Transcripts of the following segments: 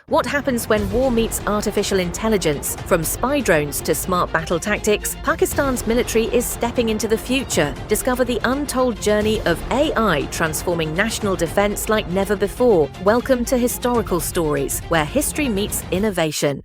What happens when war meets artificial intelligence? From spy drones to smart battle tactics, Pakistan's military is stepping into the future. Discover the untold journey of AI transforming national defense like never before. Welcome to Historical Stories, where history meets innovation.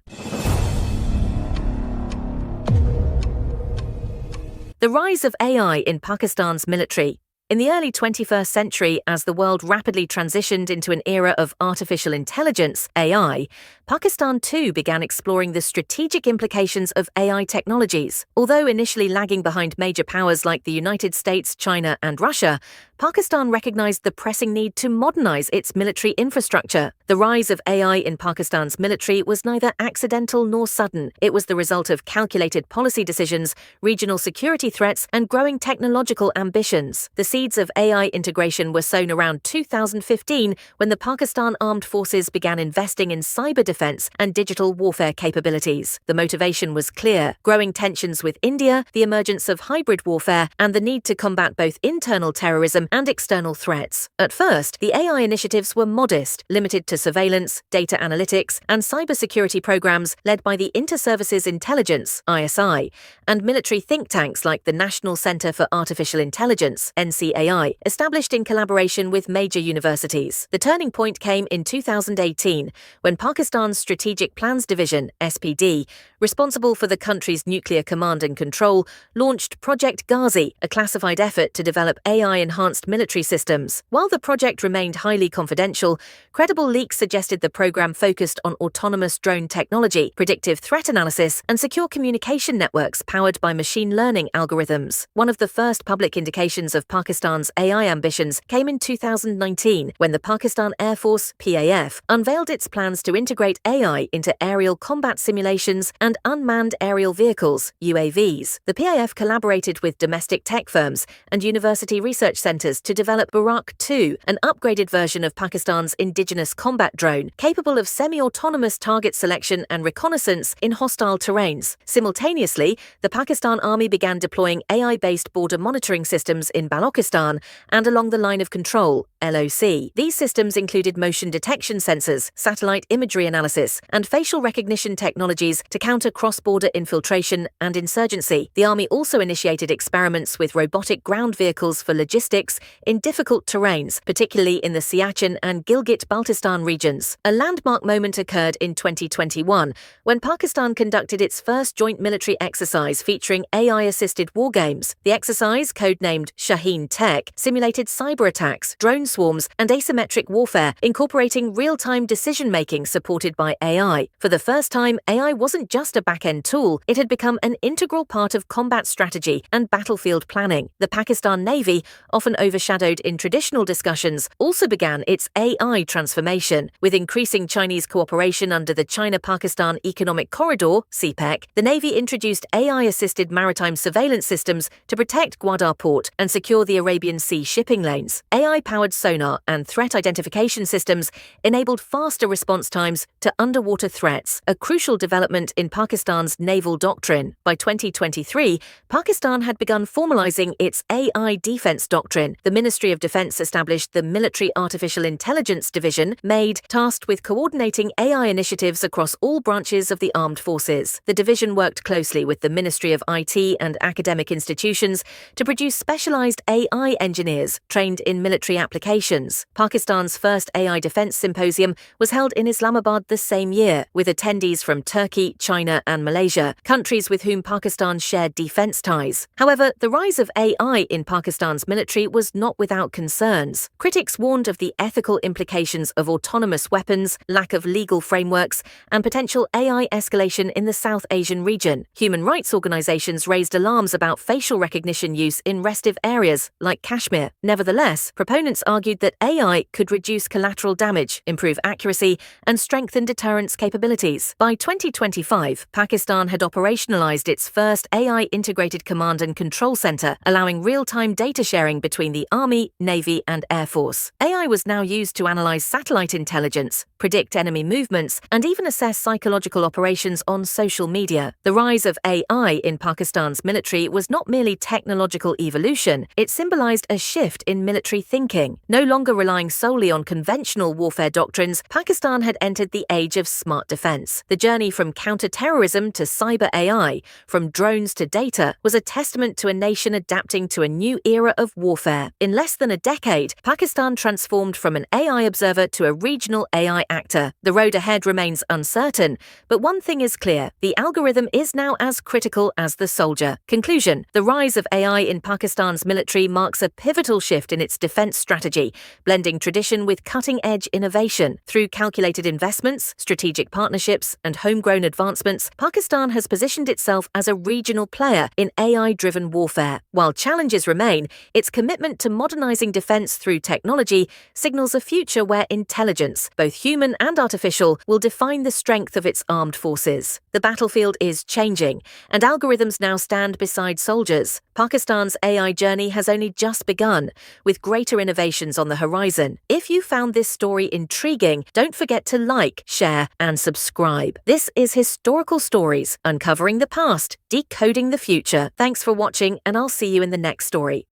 The rise of AI in Pakistan's military. In the early 21st century, as the world rapidly transitioned into an era of artificial intelligence, AI, Pakistan too began exploring the strategic implications of AI technologies. Although initially lagging behind major powers like the United States, China, and Russia, Pakistan recognized the pressing need to modernize its military infrastructure. The rise of AI in Pakistan's military was neither accidental nor sudden. It was the result of calculated policy decisions, regional security threats, and growing technological ambitions. The seeds of AI integration were sown around 2015 when the Pakistan Armed Forces began investing in cyber defense and digital warfare capabilities. The motivation was clear: growing tensions with India, the emergence of hybrid warfare, and the need to combat both internal terrorism and external threats. At first, the AI initiatives were modest, limited to surveillance, data analytics, and cybersecurity programs led by the Inter-Services Intelligence (ISI) and military think tanks like the National Center for Artificial Intelligence (NCAI), established in collaboration with major universities. The turning point came in 2018 when Pakistan's Strategic Plans Division (SPD), responsible for the country's nuclear command and control, launched Project Ghazi, a classified effort to develop AI-enhanced military systems. While the project remained highly confidential, credible leaks suggested the program focused on autonomous drone technology, predictive threat analysis, and secure communication networks powered by machine learning algorithms. One of the first public indications of Pakistan's AI ambitions came in 2019 when the Pakistan Air Force (PAF) unveiled its plans to integrate AI into aerial combat simulations and unmanned aerial vehicles (UAVs). The PAF collaborated with domestic tech firms and university research centers to develop Burraq II, an upgraded version of Pakistan's indigenous combat drone, capable of semi-autonomous target selection and reconnaissance in hostile terrains. Simultaneously, the Pakistan Army began deploying AI-based border monitoring systems in Balochistan and along the Line of Control (LOC). These systems included motion detection sensors, satellite imagery analysis, and facial recognition technologies to counter cross-border infiltration and insurgency. The Army also initiated experiments with robotic ground vehicles for logistics in difficult terrains, particularly in the Siachen and Gilgit-Baltistan regions. A landmark moment occurred in 2021 when Pakistan conducted its first joint military exercise featuring AI-assisted wargames. The exercise, codenamed Shaheen Tech, simulated cyber attacks, drone swarms, and asymmetric warfare, incorporating real-time decision-making supported by AI. For the first time, AI wasn't just a back-end tool, it had become an integral part of combat strategy and battlefield planning. The Pakistan Navy, often overshadowed in traditional discussions, also began its AI transformation. With increasing Chinese cooperation under the China-Pakistan Economic Corridor (CPEC), the Navy introduced AI-assisted maritime surveillance systems to protect Gwadar Port and secure the Arabian Sea shipping lanes. AI-powered sonar and threat identification systems enabled faster response times to underwater threats, a crucial development in Pakistan's naval doctrine. By 2023, Pakistan had begun formalizing its AI defense doctrine. The Ministry of Defense established the Military Artificial Intelligence Division, MAID, tasked with coordinating AI initiatives across all branches of the armed forces. The division worked closely with the Ministry of IT and academic institutions to produce specialized AI engineers trained in military applications. Pakistan's first AI defense symposium was held in Islamabad the same year, with attendees from Turkey, China, and Malaysia, countries with whom Pakistan shared defense ties. However, the rise of AI in Pakistan's military was not without concerns. Critics warned of the ethical implications of autonomous weapons, lack of legal frameworks, and potential AI escalation in the South Asian region. Human rights organizations raised alarms about facial recognition use in restive areas like Kashmir. Nevertheless, proponents argued that AI could reduce collateral damage, improve accuracy, and strengthen deterrence capabilities. By 2025, 2005, Pakistan had operationalized its first AI-integrated command and control center, allowing real-time data sharing between the Army, Navy, and Air Force. AI was now used to analyze satellite intelligence, predict enemy movements, and even assess psychological operations on social media. The rise of AI in Pakistan's military was not merely technological evolution, it symbolized a shift in military thinking. No longer relying solely on conventional warfare doctrines, Pakistan had entered the age of smart defense. The journey from counter-terrorism to cyber AI, from drones to data, was a testament to a nation adapting to a new era of warfare. In less than a decade, Pakistan transformed from an AI observer to a regional AI actor. The road ahead remains uncertain, but one thing is clear: the algorithm is now as critical as the soldier. Conclusion: the rise of AI in Pakistan's military marks a pivotal shift in its defense strategy, blending tradition with cutting-edge innovation. Through calculated investments, strategic partnerships, and homegrown advancements, Pakistan has positioned itself as a regional player in AI-driven warfare. While challenges remain, its commitment to modernizing defense through technology signals a future where intelligence, both human and artificial, will define the strength of its armed forces. The battlefield is changing, and algorithms now stand beside soldiers. Pakistan's AI journey has only just begun, with greater innovations on the horizon. If you found this story intriguing, don't forget to like, share, and subscribe. This is Historical Stories, uncovering the past, decoding the future. Thanks for watching, and I'll see you in the next story.